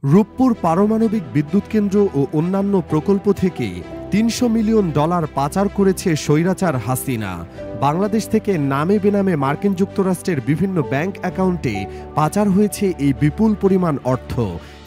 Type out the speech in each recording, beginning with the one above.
রূপপুর পারমাণবিক বিদ্যুৎ কেন্দ্র ও অন্যান্য প্রকল্প থেকে $300 মিলিয়ন পাচার করেছে স্বৈরাচার হাসিনা। বাংলাদেশ থেকে নামে বেনামে মার্কিন যুক্তরাষ্ট্রের বিভিন্ন ব্যাংক অ্যাকাউন্টে পাচার হয়েছে এই বিপুল পরিমাণ অর্থ।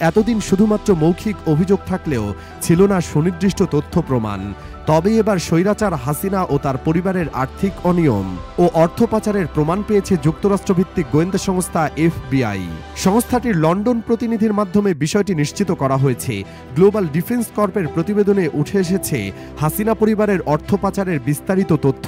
এতদিন শুধুমাত্র মৌখিক অভিযোগ থাকলেও ছিল না সুনির্দিষ্ট তথ্য প্রমাণ। তবে এবার স্বৈরাচার হাসিনা ও তার পরিবারের আর্থিক অনিয়ম ও অর্থ পাচারের প্রমাণ পেয়েছে যুক্তরাষ্ট্রভিত্তিক গোয়েন্দা সংস্থা FBI। সংস্থাটির লন্ডন প্রতিনিধির মাধ্যমে বিষয়টি নিশ্চিত করা হয়েছে। গ্লোবাল ডিফেন্স কর্পের প্রতিবেদনে উঠে এসেছে হাসিনা পরিবারের অর্থ পাচারের বিস্তারিত তথ্য,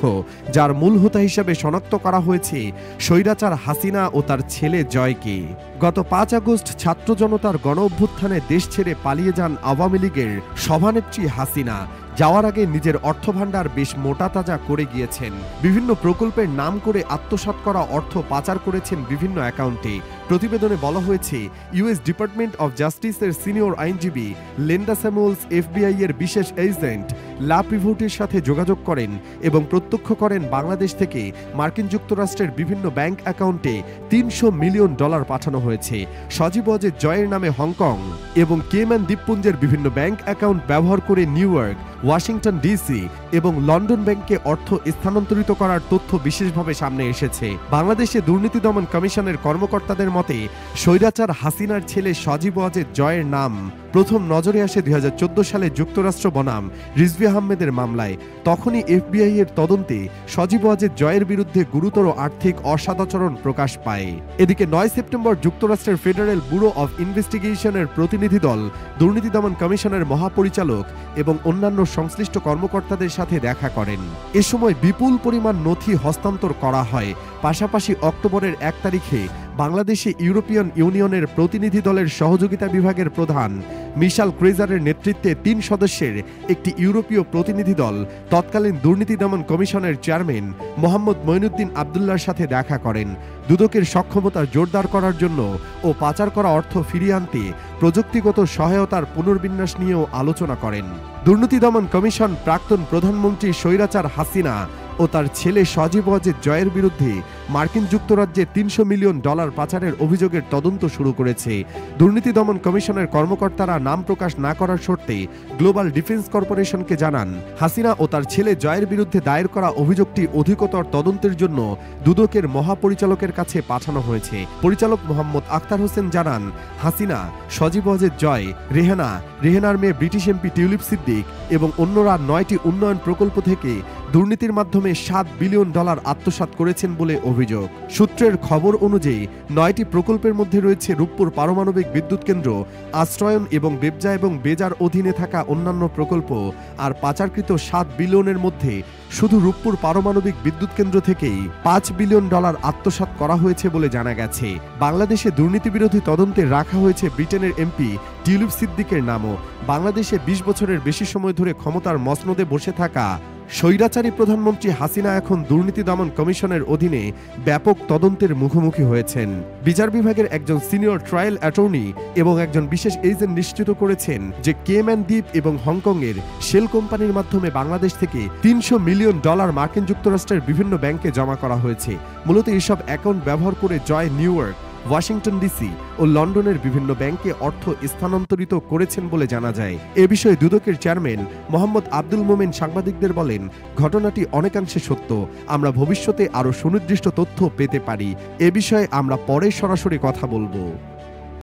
যার মূল হোতা হিসেবে শনাক্ত করা হয়েছে স্বৈরাচার হাসিনা ও তার ছেলে জয়কে। গত 5 আগস্ট ছাত্র জনতার গণ অভ্যুত্থানে দেশ ছেড়ে পালিয়ে যান আওয়ামী লীগের সভানেত্রী হাসিনা। যাওয়ার আগে নিজের অর্থভাণ্ডার বেশ মোটা তাজা করে গিয়েছেন। বিভিন্ন প্রকল্পের নাম করে আত্মসাৎ করা অর্থ পাচার করেছেন বিভিন্ন অ্যাকাউন্টে। প্রতিবেদনে বলা হয়েছে, ইউএস ডিপার্টমেন্ট অফ জাস্টিসের সিনিয়র আইনজীবী লেন্ডা স্যামুয়েলস FBI এর বিশেষ এজেন্ট লা প্রিভোটের সাথে যোগাযোগ করেন এবং প্রত্যক্ষ করেন বাংলাদেশ থেকে মার্কিন যুক্তরাষ্ট্রের বিভিন্ন ব্যাংক অ্যাকাউন্টে $300 মিলিয়ন পাঠানো হয়েছে। সজীব ওয়াজেদ জয়ের নামে হংকং এবং কেম্যান দ্বীপপুঞ্জের বিভিন্ন ব্যাংক অ্যাকাউন্ট ব্যবহার করে নিউ ইয়র্ক, ওয়াশিংটন ডিসি এবং লন্ডন ব্যাংকে অর্থ স্থানান্তরিত করার তথ্য বিশেষভাবে সামনে এসেছে। বাংলাদেশে দুর্নীতি দমন কমিশনের কর্মকর্তাদের মতে, স্বৈরাচার হাসিনার ছেলে সজীব ওয়াজেদ জয়ের নাম প্রথম নজরে আসে 2014 সালে যুক্তরাষ্ট্র বনাম রিজভী আহমেদের মামলায়। তখনই FBI এর তদন্তে সজীব ওয়াজেদ জয়ের বিরুদ্ধে গুরুতর আর্থিক অসদাচরণ প্রকাশ পায়। এদিকে 9 সেপ্টেম্বর যুক্তরাষ্ট্রের ফেডারেল ব্যুরো অব ইনভেস্টিগেশনের প্রতিনিধি দল দুর্নীতি দমন কমিশনের মহাপরিচালক এবং অন্যান্য সংশ্লিষ্ট কর্মকর্তাদের সাথে দেখা করেন। এ সময় বিপুল পরিমাণ নথি হস্তান্তর করা হয়। পাশাপাশি অক্টোবরের 1 তারিখে বাংলাদেশে ইউরোপিয়ান ইউনিয়নের প্রতিনিধি দলের সহযোগিতা বিভাগের প্রধান মিশাল ক্রেজারের নেতৃত্বে 3 সদস্যের একটি ইউরোপীয় প্রতিনিধি দল তৎকালীন দুর্নীতি দমন কমিশনের চেয়ারম্যান মোহাম্মদ মঈনুদ্দিন আবদুল্লাহর সাথে দেখা করেন। দুদকের সক্ষমতা জোরদার করার জন্য ও পাচার করা অর্থ ফিরিয়ে আনতে প্রযুক্তিগত সহায়তার পুনর্বিন্যাস নিয়েও আলোচনা করেন। দুর্নীতি দমন কমিশন প্রাক্তন প্রধানমন্ত্রী স্বৈরাচার হাসিনা ও তার ছেলে সজীব ওয়াজেদ জয়ের বিরুদ্ধে মার্কিন যুক্তরাজ্যে $300 মিলিয়ন পাচারের অভিযোগের তদন্ত শুরু করেছে। দুর্নীতি দমন কমিশনের কর্মকর্তারা নাম প্রকাশ না করার শর্তে গ্লোবাল ডিফেন্স কর্পোরেশনকে জানান, হাসিনা ও তার ছেলে জয়ের বিরুদ্ধে দায়ের করা অভিযোগটি অধিকতর তদন্তের জন্য দুদকের মহাপরিচালকের কাছে পাঠানো হয়েছে। পরিচালক মোহাম্মদ আখতার হোসেন জানান, হাসিনা, সজীব ওয়াজেদ জয়, রেহেনার মেয়ে ব্রিটিশ MP টিউলিপ সিদ্দিক এবং অন্যরা 9টি উন্নয়ন প্রকল্প থেকে দুর্নীতির মাধ্যমে $7 বিলিয়ন আত্মসাৎ করেছেন বলে অভিযোগ। সূত্রের খবর অনুযায়ী 9টি প্রকল্পের মধ্যে রয়েছে রূপপুর পারমাণবিক বিদ্যুৎ কেন্দ্র, আশ্রয়ন এবং বেবজা এবং বেজার অধীনে থাকা অন্যান্য প্রকল্প। আর পাচারকৃত $7 বিলিয়নের মধ্যে শুধু রূপপুর পারমাণবিক বিদ্যুৎ কেন্দ্র থেকেই $5 বিলিয়ন আত্মসাৎ করা হয়েছে বলে জানা গেছে। বাংলাদেশে দুর্নীতি বিরোধী তদন্তে রাখা হয়েছে ব্রিটেনের MP টিউলিপ সিদ্দিকের নামও। বাংলাদেশে 20 বছরের বেশি সময় ধরে ক্ষমতার মসনদে বসে থাকা স্বৈরাচারী প্রধানমন্ত্রী হাসিনা এখন দুর্নীতি দমন কমিশনের অধীনে ব্যাপক তদন্তের মুখোমুখি হয়েছেন। বিচার বিভাগের একজন সিনিয়র ট্রায়াল অ্যাটর্নি এবং একজন বিশেষ এজেন্ট নিশ্চিত করেছেন যে কেম্যান দ্বীপ এবং হংকংয়ের শেল কোম্পানির মাধ্যমে বাংলাদেশ থেকে $300 মিলিয়ন মার্কিন যুক্তরাষ্ট্রের বিভিন্ন ব্যাংকে জমা করা হয়েছে। মূলত এইসব অ্যাকাউন্ট ব্যবহার করে জয় নিউ ইয়র্ক, ওয়াশিংটন ডিসি ও লন্ডনের বিভিন্ন ব্যাংকে অর্থ স্থানান্তরিত করেছেন বলে জানা যায়। এ বিষয়ে দুদকের চেয়ারম্যান মোহাম্মদ আব্দুল মোমেন সাংবাদিকদের বলেন, ঘটনাটি অনেকাংশে সত্য। আমরা ভবিষ্যতে আরও সুনির্দিষ্ট তথ্য পেতে পারি। এ বিষয়ে আমরা পরে সরাসরি কথা বলবো।